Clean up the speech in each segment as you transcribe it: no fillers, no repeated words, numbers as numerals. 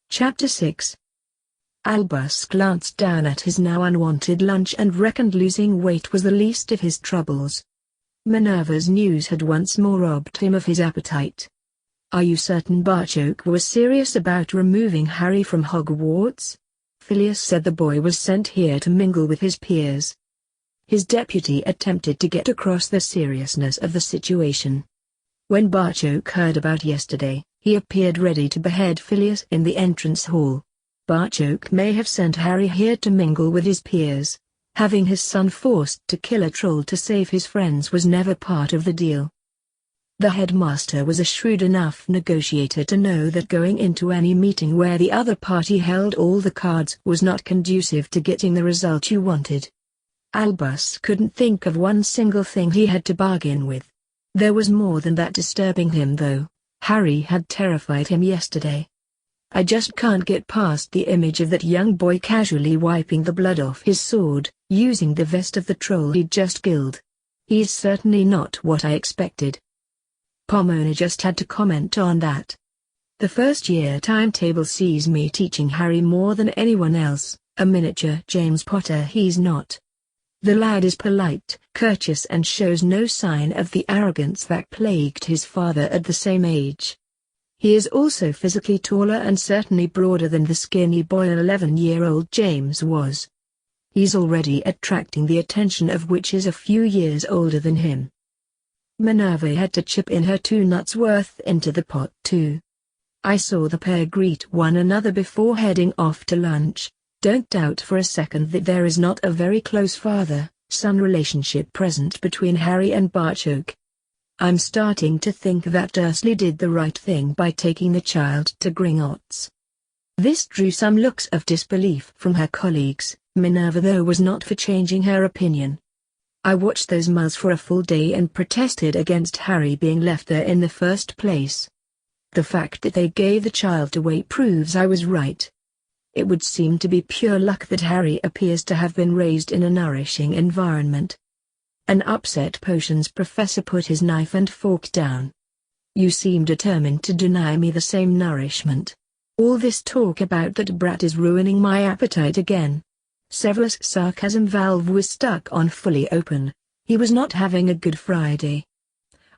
Chapter 6. Albus glanced down at his now unwanted lunch and reckoned losing weight was the least of his troubles. Minerva's news had once more robbed him of his appetite. "Are you certain Barchoke was serious about removing Harry from Hogwarts?" Phileas said. "The boy was sent here to mingle with his peers." His deputy attempted to get across the seriousness of the situation. When Barchoke heard about yesterday, he appeared ready to behead Phileas in the entrance hall. Barchoke may have sent Harry here to mingle with his peers. Having his son forced to kill a troll to save his friends was never part of the deal. The headmaster was a shrewd enough negotiator to know that going into any meeting where the other party held all the cards was not conducive to getting the result you wanted. Albus couldn't think of one single thing he had to bargain with. There was more than that disturbing him though. Harry had terrified him yesterday. "I just can't get past the image of that young boy casually wiping the blood off his sword, using the vest of the troll he'd just killed. He's certainly not what I expected." Pomona just had to comment on that. "The first-year timetable sees me teaching Harry more than anyone else, a miniature James Potter he's not. The lad is polite, courteous and shows no sign of the arrogance that plagued his father at the same age. He is also physically taller and certainly broader than the skinny boy 11-year-old James was. He's already attracting the attention of witches a few years older than him." Minerva had to chip in her 2 nuts worth into the pot too. "I saw the pair greet one another before heading off to lunch. Don't doubt for a second that there is not a very close father-son relationship present between Harry and Barchoke. I'm starting to think that Dursley did the right thing by taking the child to Gringotts." This drew some looks of disbelief from her colleagues. Minerva though was not for changing her opinion. "I watched those muls for a full day and protested against Harry being left there in the first place. The fact that they gave the child away proves I was right. It would seem to be pure luck that Harry appears to have been raised in a nourishing environment." An upset potions professor put his knife and fork down. "You seem determined to deny me the same nourishment. All this talk about that brat is ruining my appetite again." Severus' sarcasm valve was stuck on fully open. He was not having a good Friday.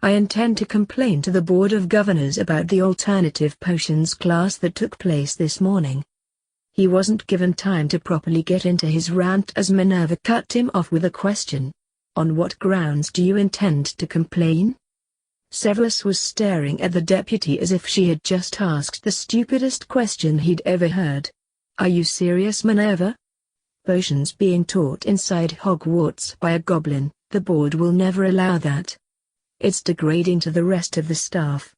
"I intend to complain to the Board of Governors about the alternative potions class that took place this morning." He wasn't given time to properly get into his rant as Minerva cut him off with a question. "On what grounds do you intend to complain?" Severus was staring at the deputy as if she had just asked the stupidest question he'd ever heard. "Are you serious, Minerva? Potions being taught inside Hogwarts by a goblin, the board will never allow that. It's degrading to the rest of the staff."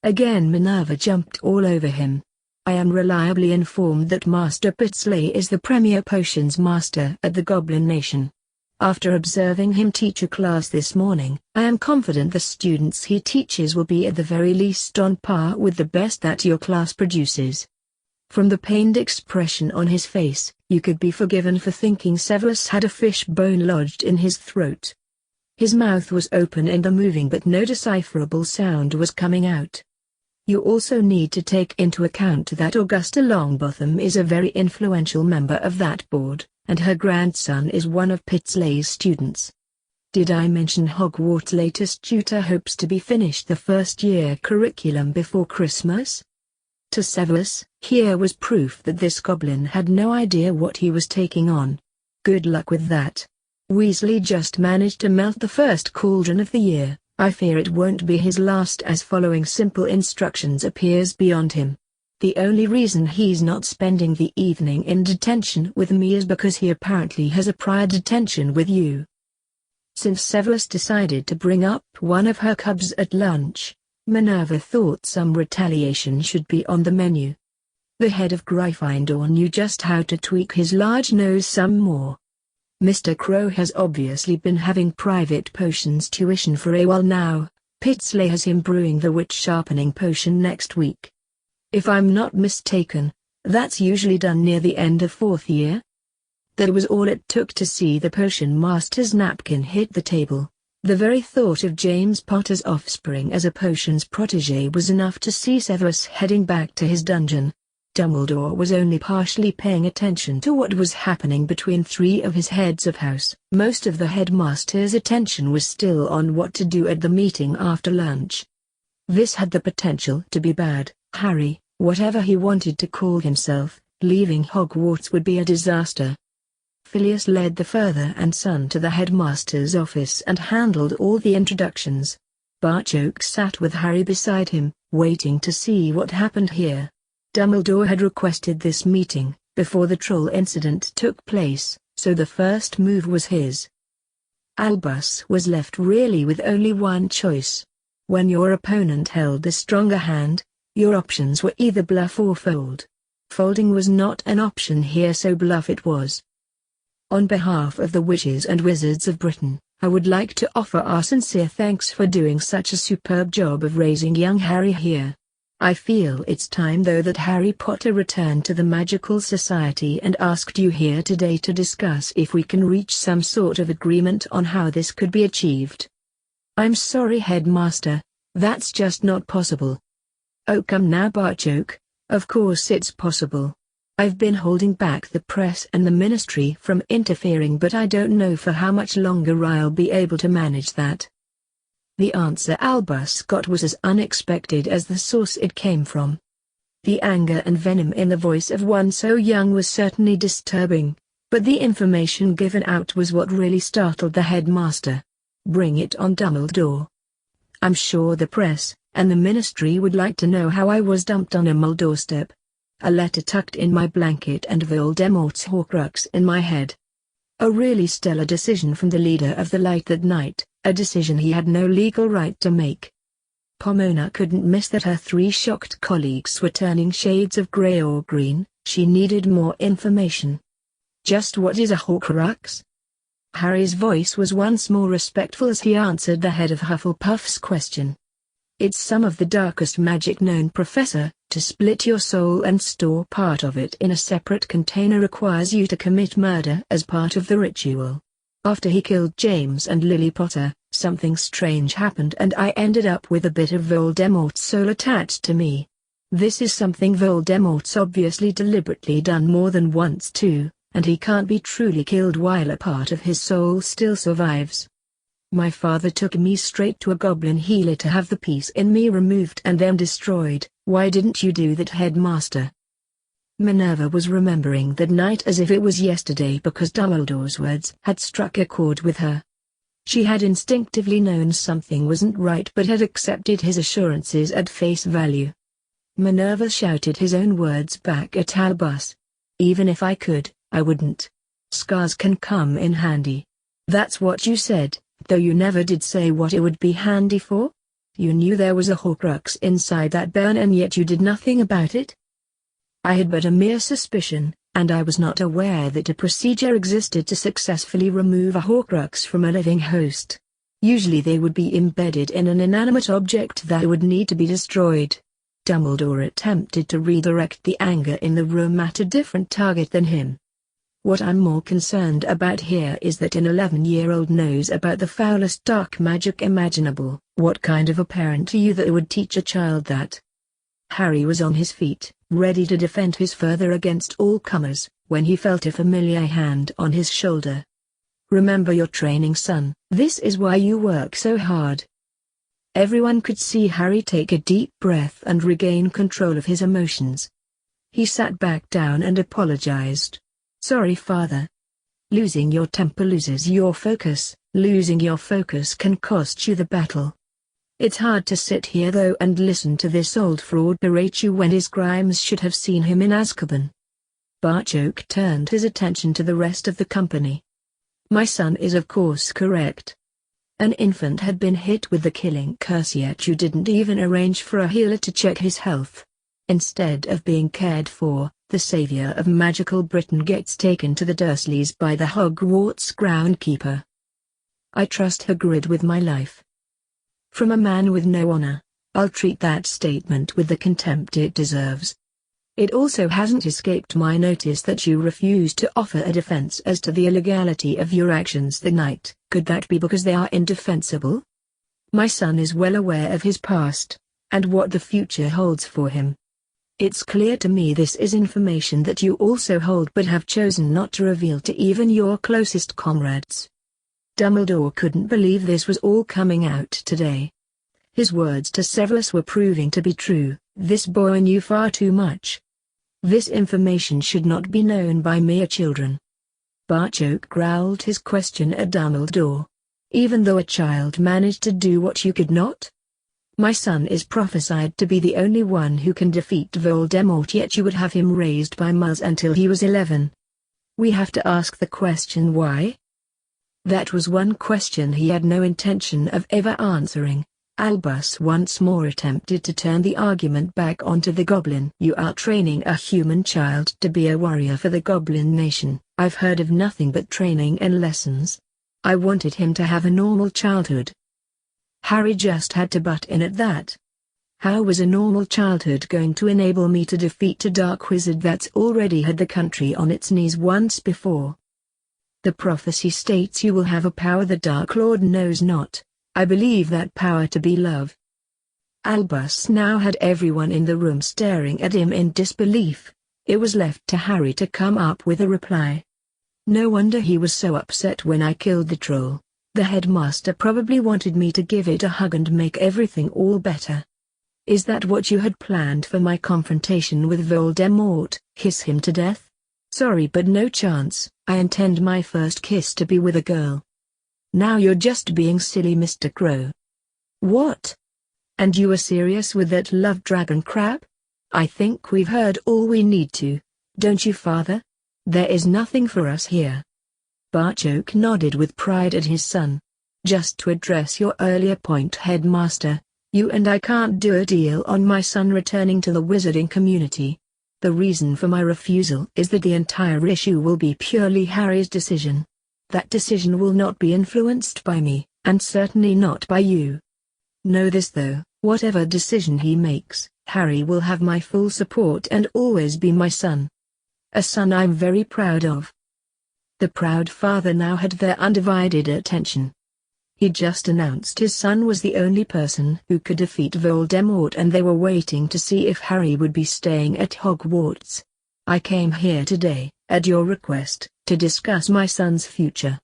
Again Minerva jumped all over him. "I am reliably informed that Master Pitsley is the premier potions master at the Goblin Nation. After observing him teach a class this morning, I am confident the students he teaches will be at the very least on par with the best that your class produces." From the pained expression on his face, you could be forgiven for thinking Severus had a fish bone lodged in his throat. His mouth was open and a moving but no decipherable sound was coming out. "You also need to take into account that Augusta Longbottom is a very influential member of that board, and her grandson is one of Pitsley's students. Did I mention Hogwarts' latest tutor hopes to be finished the first-year curriculum before Christmas?" To Severus, here was proof that this goblin had no idea what he was taking on. "Good luck with that. Weasley just managed to melt the first cauldron of the year. I fear it won't be his last, as following simple instructions appears beyond him. The only reason he's not spending the evening in detention with me is because he apparently has a prior detention with you." Since Severus decided to bring up one of her cubs at lunch, Minerva thought some retaliation should be on the menu. The head of Gryffindor knew just how to tweak his large nose some more. Mr. Crow has obviously been having private potions tuition for a while now. Pitsley has him brewing the witch sharpening potion next week. If I'm not mistaken, that's usually done near the end of 4th year. That was all it took to see the potion master's napkin hit the table. The very thought of James Potter's offspring as a potions protégé was enough to see Severus heading back to his dungeon. Dumbledore was only partially paying attention to what was happening between three of his heads of house. Most of the headmaster's attention was still on what to do at the meeting after lunch. This had the potential to be bad. Harry, whatever he wanted to call himself, leaving Hogwarts would be a disaster. Phileas led the father and son to the headmaster's office and handled all the introductions. Barchoke sat with Harry beside him, waiting to see what happened here. Dumbledore had requested this meeting before the troll incident took place, so the first move was his. Albus was left really with only one choice. When your opponent held a stronger hand, your options were either bluff or fold. Folding was not an option here, so bluff it was. On behalf of the witches and wizards of Britain, I would like to offer our sincere thanks for doing such a superb job of raising young Harry here. I feel it's time though that Harry Potter returned to the Magical Society and asked you here today to discuss if we can reach some sort of agreement on how this could be achieved. I'm sorry, Headmaster, that's just not possible. Oh come now, Barchoke, of course it's possible. I've been holding back the press and the ministry from interfering, but I don't know for how much longer I'll be able to manage that. The answer Albus got was as unexpected as the source it came from. The anger and venom in the voice of one so young was certainly disturbing, but the information given out was what really startled the headmaster. Bring it on, Dumbledore. I'm sure the press and the ministry would like to know how I was dumped on a mole doorstep. A letter tucked in my blanket and Voldemort's Horcrux in my head. A really stellar decision from the leader of the light that night, a decision he had no legal right to make. Pomona couldn't miss that her three shocked colleagues were turning shades of grey or green. She needed more information. Just what is a Horcrux? Harry's voice was once more respectful as he answered the head of Hufflepuff's question. It's some of the darkest magic known, Professor. To split your soul and store part of it in a separate container requires you to commit murder as part of the ritual. After he killed James and Lily Potter, something strange happened and I ended up with a bit of Voldemort's soul attached to me. This is something Voldemort's obviously deliberately done more than once too, and he can't be truly killed while a part of his soul still survives. My father took me straight to a goblin healer to have the piece in me removed and then destroyed. Why didn't you do that, Headmaster? Minerva was remembering that night as if it was yesterday because Dumbledore's words had struck a chord with her. She had instinctively known something wasn't right but had accepted his assurances at face value. Minerva shouted his own words back at Albus. Even if I could, I wouldn't. Scars can come in handy. That's what you said, though you never did say what it would be handy for? You knew there was a Horcrux inside that burn and yet you did nothing about it? I had but a mere suspicion, and I was not aware that a procedure existed to successfully remove a Horcrux from a living host. Usually they would be embedded in an inanimate object that would need to be destroyed. Dumbledore attempted to redirect the anger in the room at a different target than him. What I'm more concerned about here is that an 11-year-old knows about the foulest dark magic imaginable. What kind of a parent are you that would teach a child that? Harry was on his feet, ready to defend his father against all comers, when he felt a familiar hand on his shoulder. Remember your training, son. This is why you work so hard. Everyone could see Harry take a deep breath and regain control of his emotions. He sat back down and apologized. Sorry, father. Losing your temper loses your focus. Losing your focus can cost you the battle. It's hard to sit here though and listen to this old fraud berate you when his crimes should have seen him in Azkaban. Barchoke turned his attention to the rest of the company. My son is of course correct. An infant had been hit with the killing curse yet you didn't even arrange for a healer to check his health. Instead of being cared for, the savior of magical Britain gets taken to the Dursleys by the Hogwarts groundkeeper. I trust Hagrid with my life. From a man with no honor, I'll treat that statement with the contempt it deserves. It also hasn't escaped my notice that you refused to offer a defense as to the illegality of your actions that night. Could that be because they are indefensible? My son is well aware of his past, and what the future holds for him. It's clear to me this is information that you also hold but have chosen not to reveal to even your closest comrades. Dumbledore couldn't believe this was all coming out today. His words to Severus were proving to be true. This boy knew far too much. This information should not be known by mere children. Barchoke growled his question at Dumbledore. Even though a child managed to do what you could not? My son is prophesied to be the only one who can defeat Voldemort, yet you would have him raised by muzzs until he was 11. We have to ask the question why? That was one question he had no intention of ever answering. Albus once more attempted to turn the argument back onto the goblin. You are training a human child to be a warrior for the goblin nation. I've heard of nothing but training and lessons. I wanted him to have a normal childhood. Harry just had to butt in at that. How was a normal childhood going to enable me to defeat a dark wizard that's already had the country on its knees once before? The prophecy states you will have a power the Dark Lord knows not. I believe that power to be love. Albus now had everyone in the room staring at him in disbelief. It was left to Harry to come up with a reply. No wonder he was so upset when I killed the troll. The headmaster probably wanted me to give it a hug and make everything all better. Is that what you had planned for my confrontation with Voldemort? Kiss him to death? Sorry, but no chance. I intend my first kiss to be with a girl. Now you're just being silly, Mr. Crow. What? And you were serious with that love dragon crap? I think we've heard all we need to, don't you, Father? There is nothing for us here. Barchoke nodded with pride at his son. Just to address your earlier point, Headmaster, you and I can't do a deal on my son returning to the wizarding community. The reason for my refusal is that the entire issue will be purely Harry's decision. That decision will not be influenced by me, and certainly not by you. Know this though, whatever decision he makes, Harry will have my full support and always be my son. A son I'm very proud of. The proud father now had their undivided attention. He just announced his son was the only person who could defeat Voldemort, and they were waiting to see if Harry would be staying at Hogwarts. I came here today, at your request, to discuss my son's future.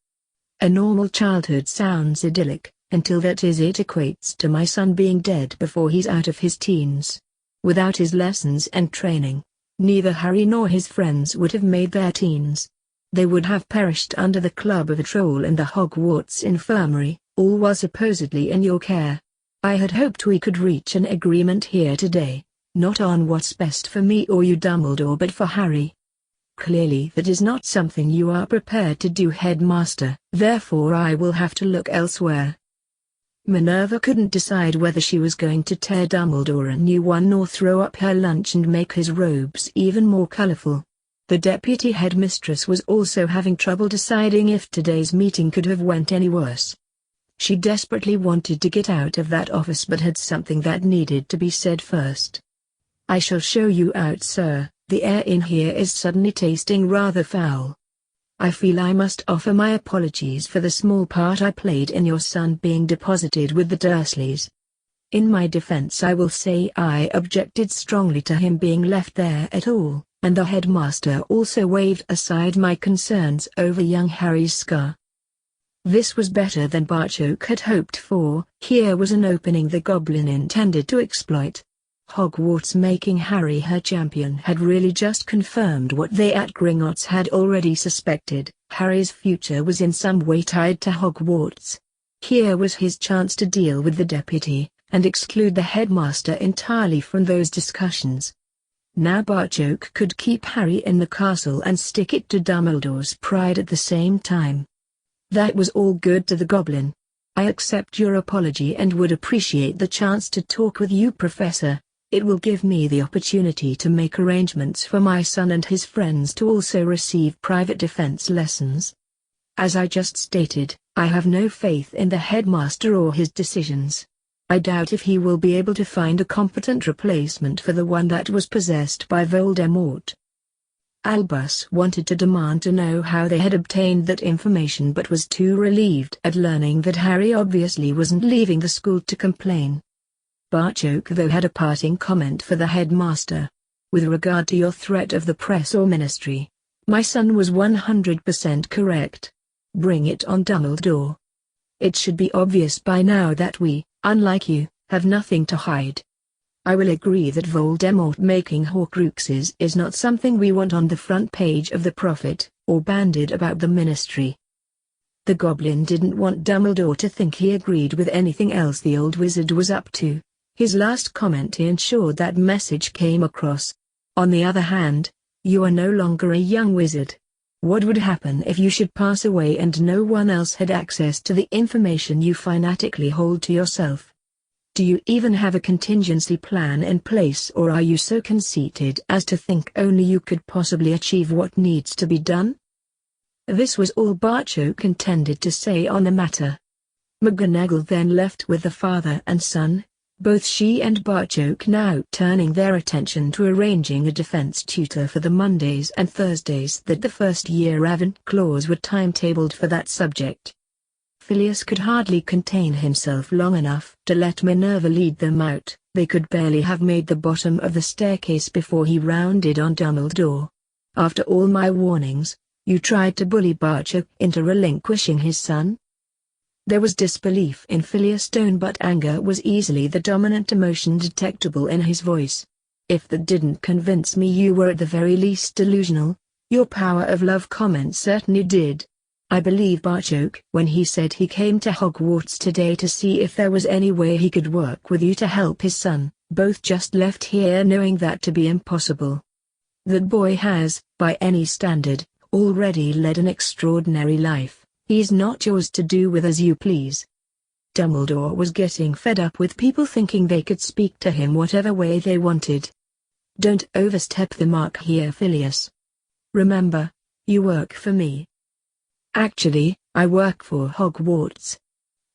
A normal childhood sounds idyllic, until that is it equates to my son being dead before he's out of his teens. Without his lessons and training, neither Harry nor his friends would have made their teens. They would have perished under the club of a troll in the Hogwarts infirmary, all while supposedly in your care. I had hoped we could reach an agreement here today, not on what's best for me or you, Dumbledore, but for Harry. Clearly that is not something you are prepared to do, Headmaster, therefore I will have to look elsewhere. Minerva couldn't decide whether she was going to tear Dumbledore a new one or throw up her lunch and make his robes even more colorful. The deputy headmistress was also having trouble deciding if today's meeting could have went any worse. She desperately wanted to get out of that office but had something that needed to be said first. I shall show you out, sir. The air in here is suddenly tasting rather foul. I feel I must offer my apologies for the small part I played in your son being deposited with the Dursleys. In my defense I will say I objected strongly to him being left there at all, and the headmaster also waved aside my concerns over young Harry's scar. This was better than Barchoke had hoped for. Here was an opening the goblin intended to exploit. Hogwarts making Harry her champion had really just confirmed what they at Gringotts had already suspected. Harry's future was in some way tied to Hogwarts. Here was his chance to deal with the deputy, and exclude the headmaster entirely from those discussions. Now Barchoke could keep Harry in the castle and stick it to Dumbledore's pride at the same time. That was all good to the goblin. I accept your apology and would appreciate the chance to talk with you, Professor. It will give me the opportunity to make arrangements for my son and his friends to also receive private defense lessons. As I just stated, I have no faith in the headmaster or his decisions. I doubt if he will be able to find a competent replacement for the one that was possessed by Voldemort. Albus wanted to demand to know how they had obtained that information but was too relieved at learning that Harry obviously wasn't leaving the school to complain. Barchoke though had a parting comment for the headmaster. With regard to your threat of the press or ministry, my son was 100% correct. Bring it on, Dumbledore. It should be obvious by now that we, unlike you, have nothing to hide. I will agree that Voldemort making Horcruxes is not something we want on the front page of the Prophet, or bandied about the ministry. The Goblin didn't want Dumbledore to think he agreed with anything else the old wizard was up to. His last comment ensured that message came across. On the other hand, you are no longer a young wizard. What would happen if you should pass away and no one else had access to the information you fanatically hold to yourself? Do you even have a contingency plan in place, or are you so conceited as to think only you could possibly achieve what needs to be done? This was all Barchoke intended to say on the matter. McGonagall then left with the father and son, both she and Barchoke now turning their attention to arranging a defense tutor for the Mondays and Thursdays that the first-year Ravenclaws were timetabled for that subject. Phileas could hardly contain himself long enough to let Minerva lead them out. They could barely have made the bottom of the staircase before he rounded on Dumbledore. After all my warnings, you tried to bully Barchoke into relinquishing his son? There was disbelief in Phileas' tone, but anger was easily the dominant emotion detectable in his voice. If that didn't convince me you were at the very least delusional, your power of love comment certainly did. I believe Barchoke when he said he came to Hogwarts today to see if there was any way he could work with you to help his son. Both just left here knowing that to be impossible. That boy has, by any standard, already led an extraordinary life. He's not yours to do with as you please. Dumbledore was getting fed up with people thinking they could speak to him whatever way they wanted. Don't overstep the mark here, Phileas. Remember, you work for me. Actually, I work for Hogwarts.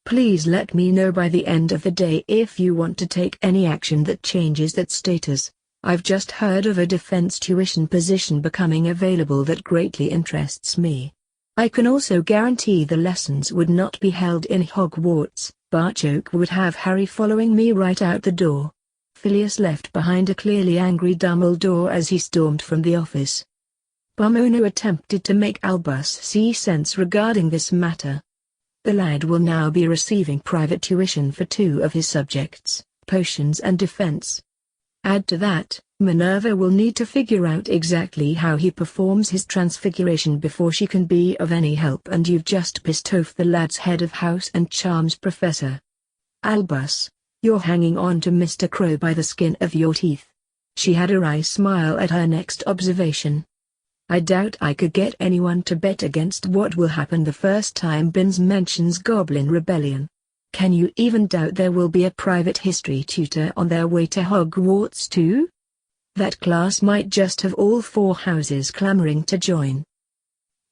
Please let me know by the end of the day if you want to take any action that changes that status. I've just heard of a defense tuition position becoming available that greatly interests me. I can also guarantee the lessons would not be held in Hogwarts. Barchoke would have Harry following me right out the door. Phileas left behind a clearly angry Dumbledore as he stormed from the office. Pomona attempted to make Albus see sense regarding this matter. The lad will now be receiving private tuition for 2 of his subjects, potions and defense. Add to that, Minerva will need to figure out exactly how he performs his transfiguration before she can be of any help, and you've just pissed off the lad's head of house and charms professor. Albus, you're hanging on to Mr. Crow by the skin of your teeth. She had a wry smile at her next observation. I doubt I could get anyone to bet against what will happen the first time Binns mentions Goblin Rebellion. Can you even doubt there will be a private history tutor on their way to Hogwarts too? That class might just have all 4 houses clamoring to join.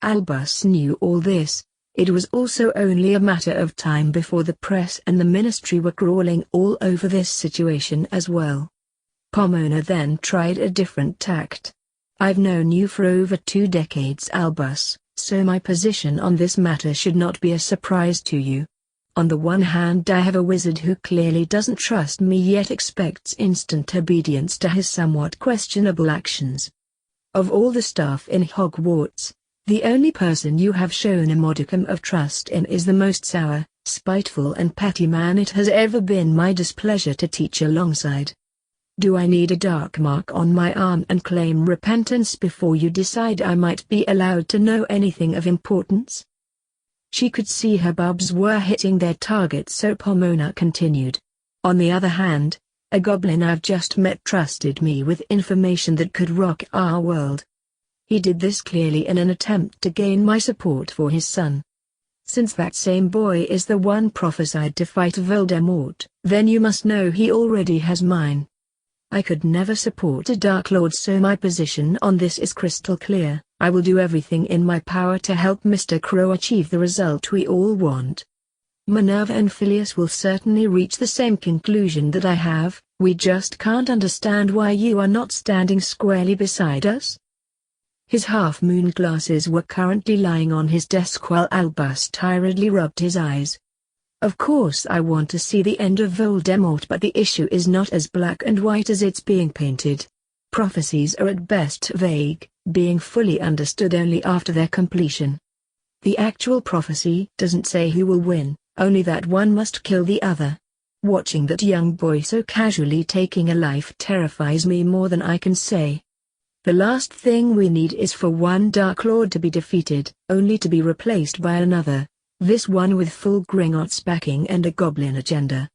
Albus knew all this. It was also only a matter of time before the press and the ministry were crawling all over this situation as well. Pomona then tried a different tact. I've known you for over 2 decades, Albus, so my position on this matter should not be a surprise to you. On the one hand, I have a wizard who clearly doesn't trust me yet expects instant obedience to his somewhat questionable actions. Of all the staff in Hogwarts, the only person you have shown a modicum of trust in is the most sour, spiteful and petty man it has ever been my displeasure to teach alongside. Do I need a dark mark on my arm and claim repentance before you decide I might be allowed to know anything of importance? She could see her bubs were hitting their target, so Pomona continued. On the other hand, a goblin I've just met trusted me with information that could rock our world. He did this clearly in an attempt to gain my support for his son. Since that same boy is the one prophesied to fight Voldemort, then you must know he already has mine. I could never support a Dark Lord, so my position on this is crystal clear. I will do everything in my power to help Mr. Crow achieve the result we all want. Minerva and Phileas will certainly reach the same conclusion that I have. We just can't understand why you are not standing squarely beside us. His half-moon glasses were currently lying on his desk while Albus tiredly rubbed his eyes. Of course I want to see the end of Voldemort, but the issue is not as black and white as it's being painted. Prophecies are at best vague, being fully understood only after their completion. The actual prophecy doesn't say who will win, only that one must kill the other. Watching that young boy so casually taking a life terrifies me more than I can say. The last thing we need is for one Dark Lord to be defeated, only to be replaced by another, this one with full Gringotts backing and a goblin agenda.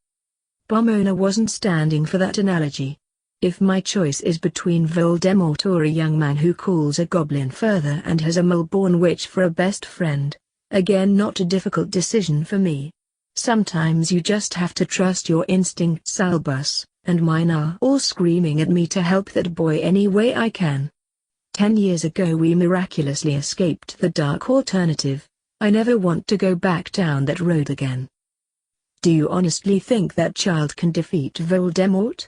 Pomona wasn't standing for that analogy. If my choice is between Voldemort or a young man who calls a goblin further and has a mole-born witch for a best friend, again not a difficult decision for me. Sometimes you just have to trust your instincts, Albus, and mine are all screaming at me to help that boy any way I can. 10 years ago we miraculously escaped the dark alternative. I never want to go back down that road again. Do you honestly think that child can defeat Voldemort?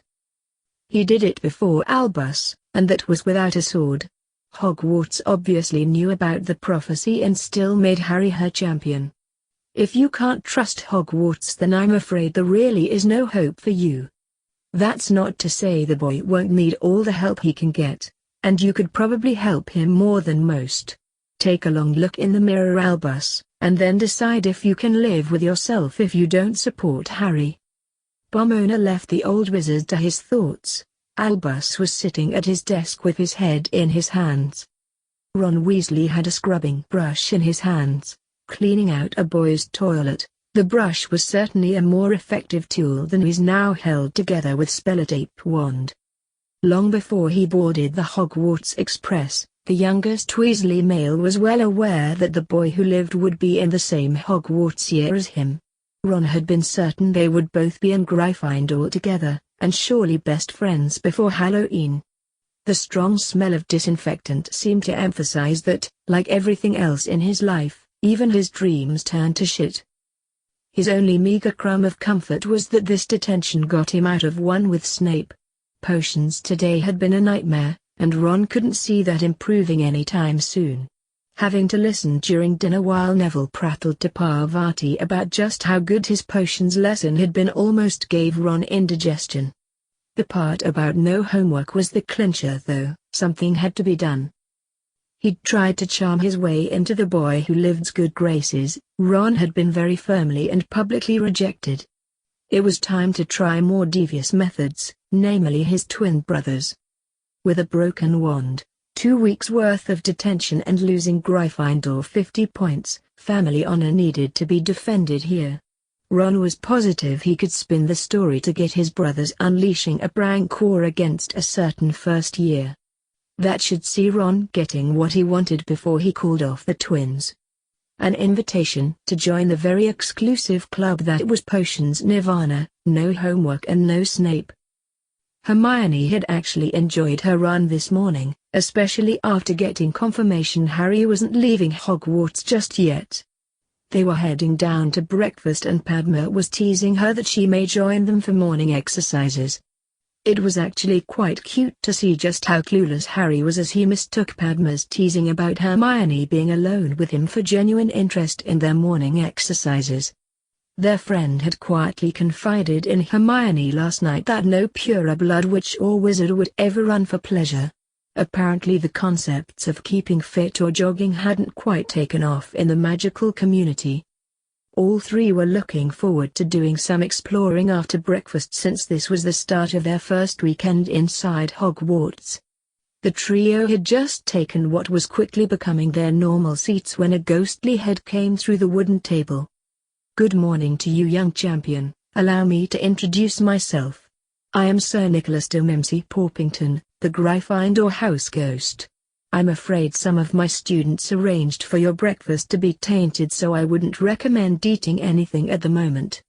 He did it before Albus, and that was without a sword. Hogwarts obviously knew about the prophecy and still made Harry her champion. If you can't trust Hogwarts, then I'm afraid there really is no hope for you. That's not to say the boy won't need all the help he can get, and you could probably help him more than most. Take a long look in the mirror, Albus, and then decide if you can live with yourself if you don't support Harry. Pomona left the old wizard to his thoughts. Albus was sitting at his desk with his head in his hands. Ron Weasley had a scrubbing brush in his hands, cleaning out a boy's toilet. The brush was certainly a more effective tool than his now held together with spellotape wand. Long before he boarded the Hogwarts Express, the youngest Weasley male was well aware that the boy who lived would be in the same Hogwarts year as him. Ron had been certain they would both be in Gryffindor together, and surely best friends before Halloween. The strong smell of disinfectant seemed to emphasize that, like everything else in his life, even his dreams turned to shit. His only meager crumb of comfort was that this detention got him out of one with Snape. Potions today had been a nightmare, and Ron couldn't see that improving anytime soon. Having to listen during dinner while Neville prattled to Parvati about just how good his potions lesson had been almost gave Ron indigestion. The part about no homework was the clincher though, something had to be done. He'd tried to charm his way into the boy who lived's good graces. Ron had been very firmly and publicly rejected. It was time to try more devious methods, namely his twin brothers. With a broken wand, 2 weeks' worth of detention and losing Gryffindor 50 points, family honor needed to be defended here. Ron was positive he could spin the story to get his brothers unleashing a prank war against a certain first year. That should see Ron getting what he wanted before he called off the twins. An invitation to join the very exclusive club that was Potions Nirvana, no homework and no Snape. Hermione had actually enjoyed her run this morning, especially after getting confirmation Harry wasn't leaving Hogwarts just yet. They were heading down to breakfast and Padma was teasing her that she may join them for morning exercises. It was actually quite cute to see just how clueless Harry was as he mistook Padma's teasing about Hermione being alone with him for genuine interest in their morning exercises. Their friend had quietly confided in Hermione last night that no pureblood witch or wizard would ever run for pleasure. Apparently the concepts of keeping fit or jogging hadn't quite taken off in the magical community. All three were looking forward to doing some exploring after breakfast since this was the start of their first weekend inside Hogwarts. The trio had just taken what was quickly becoming their normal seats when a ghostly head came through the wooden table. "Good morning to you, young champion. Allow me to introduce myself. I am Sir Nicholas de Mimsy Porpington, the Gryffindor house ghost. I'm afraid some of my students arranged for your breakfast to be tainted, so I wouldn't recommend eating anything at the moment."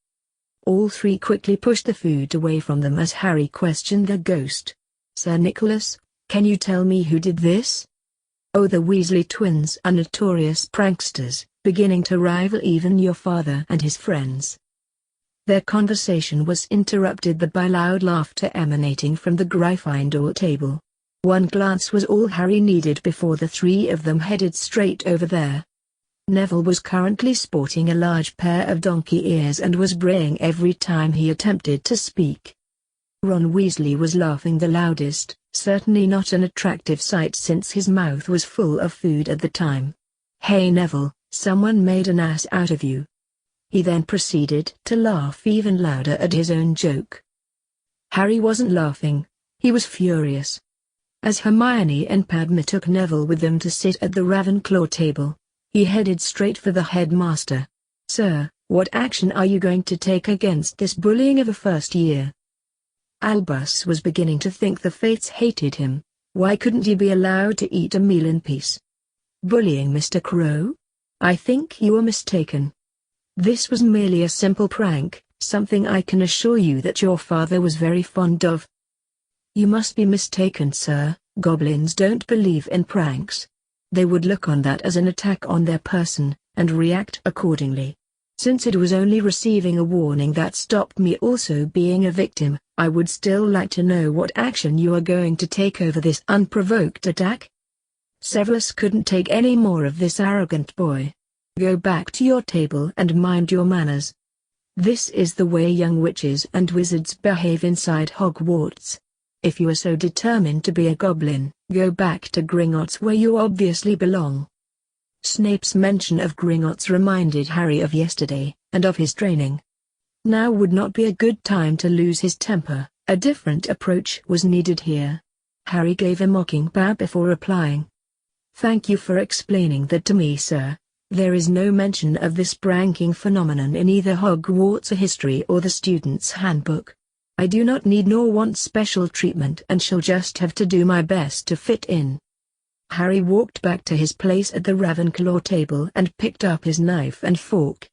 All three quickly pushed the food away from them as Harry questioned the ghost. "Sir Nicholas, can you tell me who did this?" "Oh, the Weasley twins are notorious pranksters, beginning to rival even your father and his friends." Their conversation was interrupted by loud laughter emanating from the Gryffindor table. One glance was all Harry needed before the three of them headed straight over there. Neville was currently sporting a large pair of donkey ears and was braying every time he attempted to speak. Ron Weasley was laughing the loudest, Certainly not an attractive sight since his mouth was full of food at the time. "Hey Neville, someone made an ass out of you." He then proceeded to laugh even louder at his own joke. Harry wasn't laughing, he was furious. As Hermione and Padma took Neville with them to sit at the Ravenclaw table, he headed straight for the headmaster. "Sir, what action are you going to take against this bullying of a first year?" Albus was beginning to think the fates hated him. Why couldn't he be allowed to eat a meal in peace? "Bullying, Mr. Crow? I think you are mistaken. This was merely a simple prank, something I can assure you that your father was very fond of." "You must be mistaken, sir. Goblins don't believe in pranks. They would look on that as an attack on their person, and react accordingly. Since it was only receiving a warning that stopped me also being a victim, I would still like to know what action you are going to take over this unprovoked attack." Severus couldn't take any more of this arrogant boy. "Go back to your table and mind your manners. This is the way young witches and wizards behave inside Hogwarts. If you are so determined to be a goblin, go back to Gringotts where you obviously belong." Snape's mention of Gringotts reminded Harry of yesterday, and of his training. Now would not be a good time to lose his temper. A different approach was needed here. Harry gave a mocking bow before replying. "Thank you for explaining that to me, sir. There is no mention of this pranking phenomenon in either Hogwarts history or the student's handbook. I do not need nor want special treatment and shall just have to do my best to fit in." Harry walked back to his place at the Ravenclaw table and picked up his knife and fork.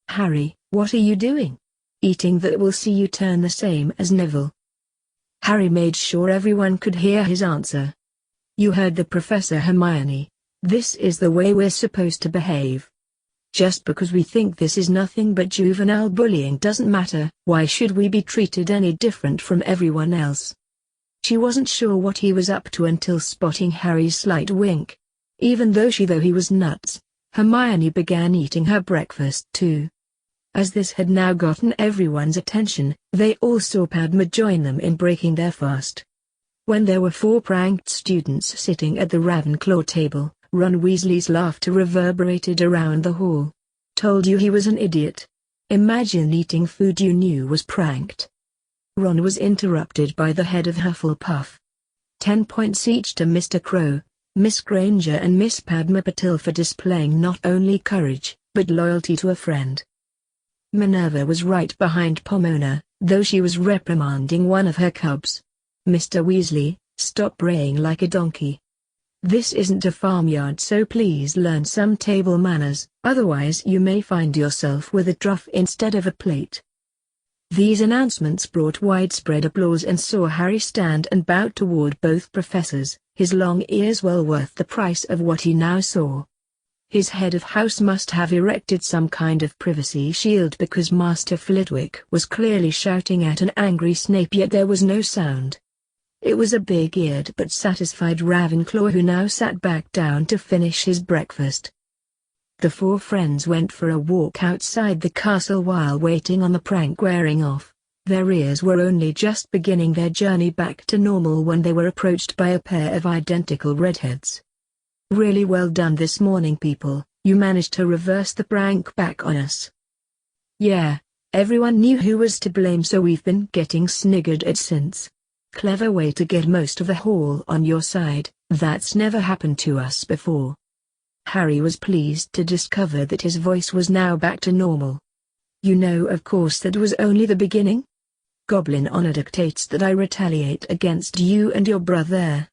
"Harry, what are you doing? Eating that will see you turn the same as Neville." Harry made sure everyone could hear his answer. "You heard the Professor, Hermione. This is the way we're supposed to behave. Just because we think this is nothing but juvenile bullying doesn't matter. Why should we be treated any different from everyone else?" She wasn't sure what he was up to until spotting Harry's slight wink. Even though he was nuts, Hermione began eating her breakfast too. As this had now gotten everyone's attention, they all saw Padma join them in breaking their fast. When there were 4 pranked students sitting at the Ravenclaw table, Ron Weasley's laughter reverberated around the hall. "Told you he was an idiot. Imagine eating food you knew was pranked." Ron was interrupted by the head of Hufflepuff. 10 points each to Mr. Crow, Miss Granger and Miss Padma Patil for displaying not only courage, but loyalty to a friend. Minerva was right behind Pomona, though she was reprimanding one of her cubs. "Mr. Weasley, stop braying like a donkey. This isn't a farmyard, so please learn some table manners, otherwise you may find yourself with a trough instead of a plate." These announcements brought widespread applause and saw Harry stand and bow toward both professors, his long ears well worth the price of what he now saw. His head of house must have erected some kind of privacy shield because Master Flitwick was clearly shouting at an angry Snape, yet there was no sound. It was a big-eared but satisfied Ravenclaw who now sat back down to finish his breakfast. The 4 friends went for a walk outside the castle while waiting on the prank wearing off. Their ears were only just beginning their journey back to normal when they were approached by a pair of identical redheads. "Really well done this morning, people. You managed to reverse the prank back on us." "Yeah, everyone knew who was to blame, so we've been getting sniggered at since. Clever way to get most of the hall on your side. That's never happened to us before." Harry was pleased to discover that his voice was now back to normal. "You know, of course, that was only the beginning. Goblin honor dictates that I retaliate against you and your brother.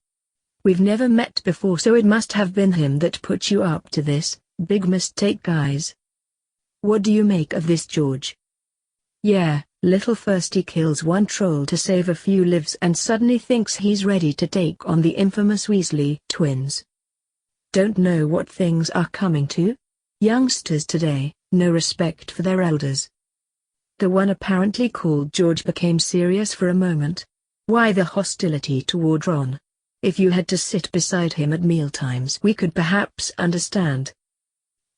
We've never met before, so it must have been him that put you up to this. Big mistake, guys. What do you make of this, George?" "Yeah, little Firsty kills one troll to save a few lives and suddenly thinks he's ready to take on the infamous Weasley twins. Don't know what things are coming to? Youngsters today, no respect for their elders." The one apparently called George became serious for a moment. "Why the hostility toward Ron? If you had to sit beside him at mealtimes we could perhaps understand."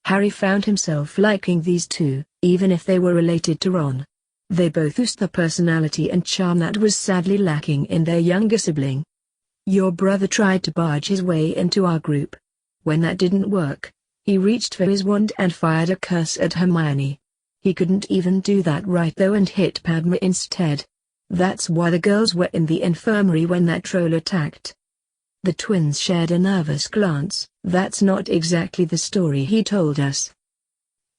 Harry found himself liking these two, even if they were related to Ron. They both used the personality and charm that was sadly lacking in their younger sibling. Your brother tried to barge his way into our group. When that didn't work, he reached for his wand and fired a curse at Hermione. He couldn't even do that right though and hit Padma instead. That's why the girls were in the infirmary when that troll attacked. The twins shared a nervous glance. That's not exactly the story he told us.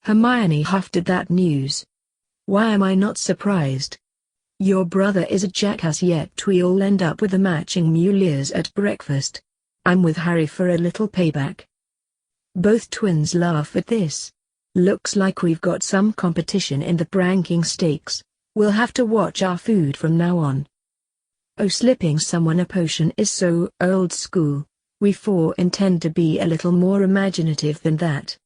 Hermione huffed at that news. Why am I not surprised? Your brother is a jackass, yet we all end up with the matching mule ears at breakfast. I'm with Harry for a little payback. Both twins laugh at this. Looks like we've got some competition in the pranking stakes. We'll have to watch our food from now on. Oh, slipping someone a potion is so old school. We four intend to be a little more imaginative than that.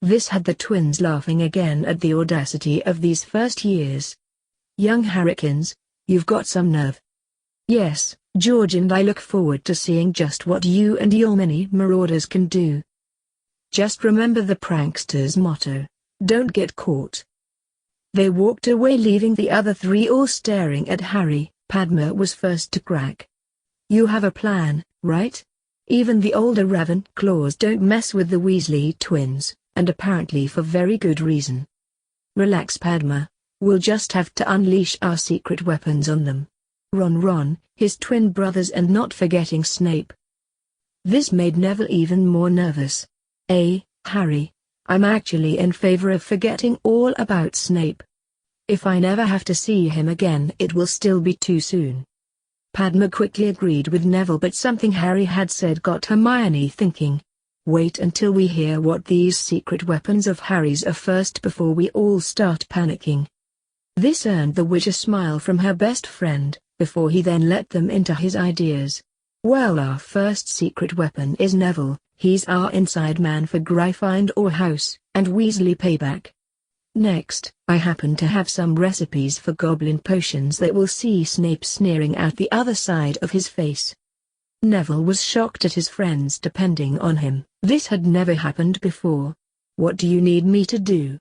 This had the twins laughing again at the audacity of these first years. Young Harrikins, you've got some nerve. Yes, George, and I look forward to seeing just what you and your mini marauders can do. Just remember the prankster's motto: don't get caught. They walked away, leaving the other three all staring at Harry. Padma was first to crack. You have a plan, right? Even the older Ravenclaws don't mess with the Weasley twins, and apparently for very good reason. Relax, Padma. We'll just have to unleash our secret weapons on them. Ron, his twin brothers, and not forgetting Snape. This made Neville even more nervous. Harry, I'm actually in favor of forgetting all about Snape. If I never have to see him again, it will still be too soon. Padma quickly agreed with Neville, but something Harry had said got Hermione thinking. Wait until we hear what these secret weapons of Harry's are first before we all start panicking. This earned the witch a smile from her best friend, before he then let them into his ideas. Well, our first secret weapon is Neville. He's our inside man for Gryffindor House and Weasley payback. Next, I happen to have some recipes for goblin potions that will see Snape sneering out the other side of his face. Neville was shocked at his friends depending on him. This had never happened before. What do you need me to do?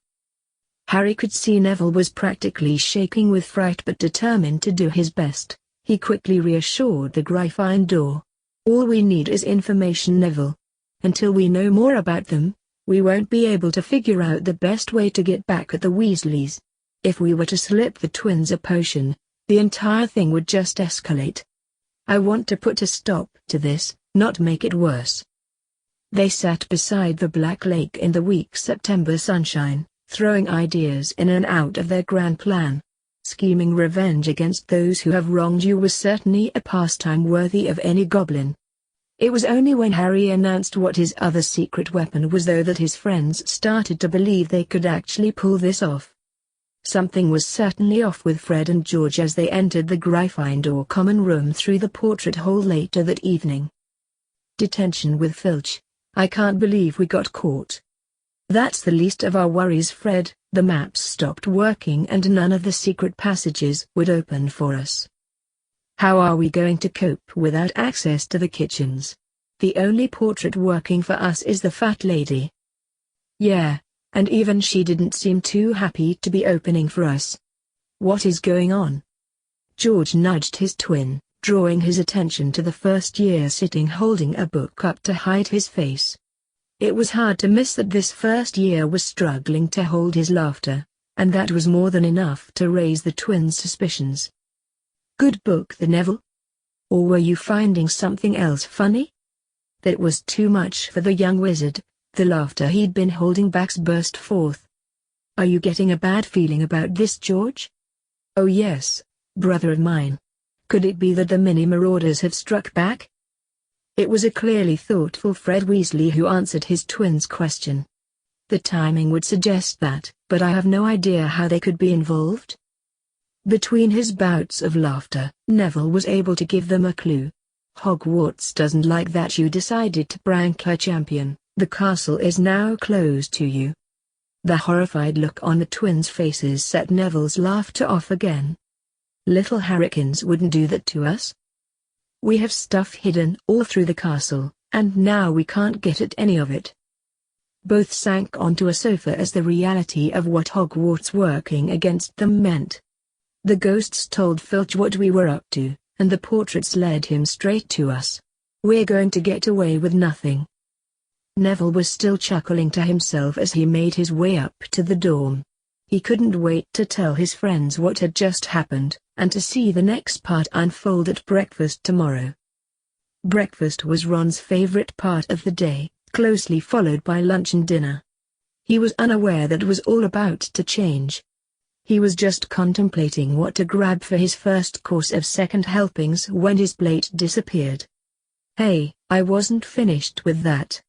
Harry could see Neville was practically shaking with fright but determined to do his best. He quickly reassured the Gryffindor. All we need is information, Neville. Until we know more about them, we won't be able to figure out the best way to get back at the Weasleys. If we were to slip the twins a potion, the entire thing would just escalate. I want to put a stop to this, not make it worse. They sat beside the Black Lake in the weak September sunshine, throwing ideas in and out of their grand plan. Scheming revenge against those who have wronged you was certainly a pastime worthy of any goblin. It was only when Harry announced what his other secret weapon was, though, that his friends started to believe they could actually pull this off. Something was certainly off with Fred and George as they entered the Gryffindor common room through the portrait hole later that evening. Detention with Filch. I can't believe we got caught. That's the least of our worries, Fred. The maps stopped working and none of the secret passages would open for us. How are we going to cope without access to the kitchens? The only portrait working for us is the fat lady. Yeah, and even she didn't seem too happy to be opening for us. What is going on? George nudged his twin, drawing his attention to the first year sitting holding a book up to hide his face. It was hard to miss that this first year was struggling to hold his laughter, and that was more than enough to raise the twins' suspicions. Good book, the Neville? Or were you finding something else funny? That was too much for the young wizard. The laughter he'd been holding back burst forth. Are you getting a bad feeling about this, George? Oh yes, brother of mine. Could it be that the mini marauders have struck back? It was a clearly thoughtful Fred Weasley who answered his twin's question. The timing would suggest that, but I have no idea how they could be involved. Between his bouts of laughter, Neville was able to give them a clue. Hogwarts doesn't like that you decided to prank her champion. The castle is now closed to you. The horrified look on the twins' faces set Neville's laughter off again. Little Harrikins wouldn't do that to us. We have stuff hidden all through the castle, and now we can't get at any of it. Both sank onto a sofa as the reality of what Hogwarts working against them meant. The ghosts told Filch what we were up to, and the portraits led him straight to us. We're going to get away with nothing. Neville was still chuckling to himself as he made his way up to the dorm. He couldn't wait to tell his friends what had just happened, and to see the next part unfold at breakfast tomorrow. Breakfast was Ron's favorite part of the day, closely followed by lunch and dinner. He was unaware that it was all about to change. He was just contemplating what to grab for his first course of second helpings when his plate disappeared. Hey, I wasn't finished with that.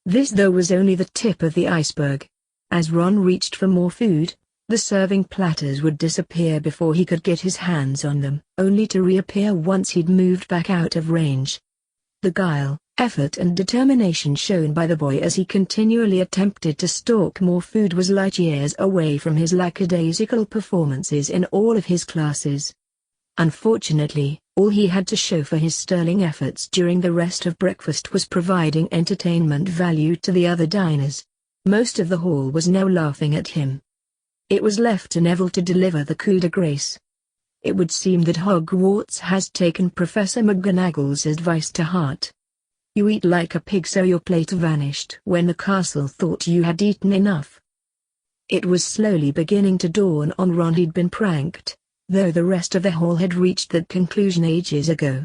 This though was only the tip of the iceberg. As Ron reached for more food, the serving platters would disappear before he could get his hands on them, only to reappear once he'd moved back out of range. The guile, effort and determination shown by the boy as he continually attempted to stalk more food was light years away from his lackadaisical performances in all of his classes. Unfortunately, all he had to show for his sterling efforts during the rest of breakfast was providing entertainment value to the other diners. Most of the hall was now laughing at him. It was left to Neville to deliver the coup de grace. It would seem that Hogwarts has taken Professor McGonagall's advice to heart. You eat like a pig, so your plate vanished when the castle thought you had eaten enough. It was slowly beginning to dawn on Ron he'd been pranked, though the rest of the hall had reached that conclusion ages ago.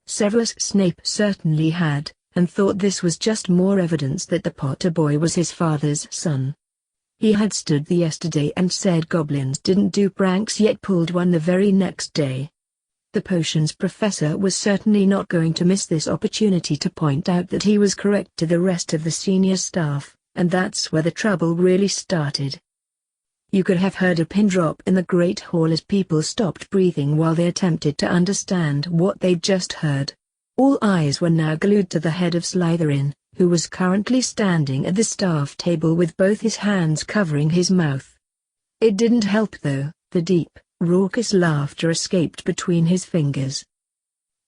Severus Snape certainly had, and thought this was just more evidence that the Potter boy was his father's son. He had stood the yesterday and said goblins didn't do pranks, yet pulled one the very next day. The potions professor was certainly not going to miss this opportunity to point out that he was correct to the rest of the senior staff, and that's where the trouble really started. You could have heard a pin drop in the Great Hall as people stopped breathing while they attempted to understand what they'd just heard. All eyes were now glued to the head of Slytherin, who was currently standing at the staff table with both his hands covering his mouth. It didn't help though, the deep, raucous laughter escaped between his fingers.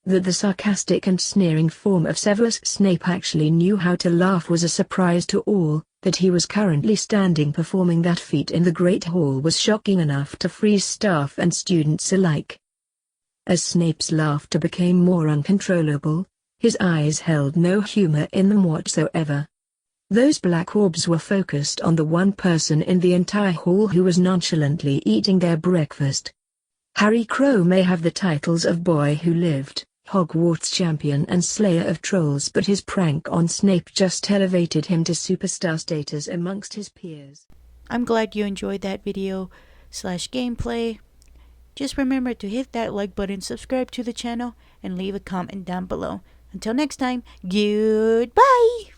That the sarcastic and sneering form of Severus Snape actually knew how to laugh was a surprise to all. That he was currently standing performing that feat in the Great Hall was shocking enough to freeze staff and students alike. As Snape's laughter became more uncontrollable, his eyes held no humor in them whatsoever. Those black orbs were focused on the one person in the entire hall who was nonchalantly eating their breakfast. Harry Crow may have the titles of Boy Who Lived, Hogwarts Champion and Slayer of Trolls, but his prank on Snape just elevated him to superstar status amongst his peers. I'm glad you enjoyed that video/gameplay. Just remember to hit that like button, subscribe to the channel, and leave a comment down below. Until next time, goodbye!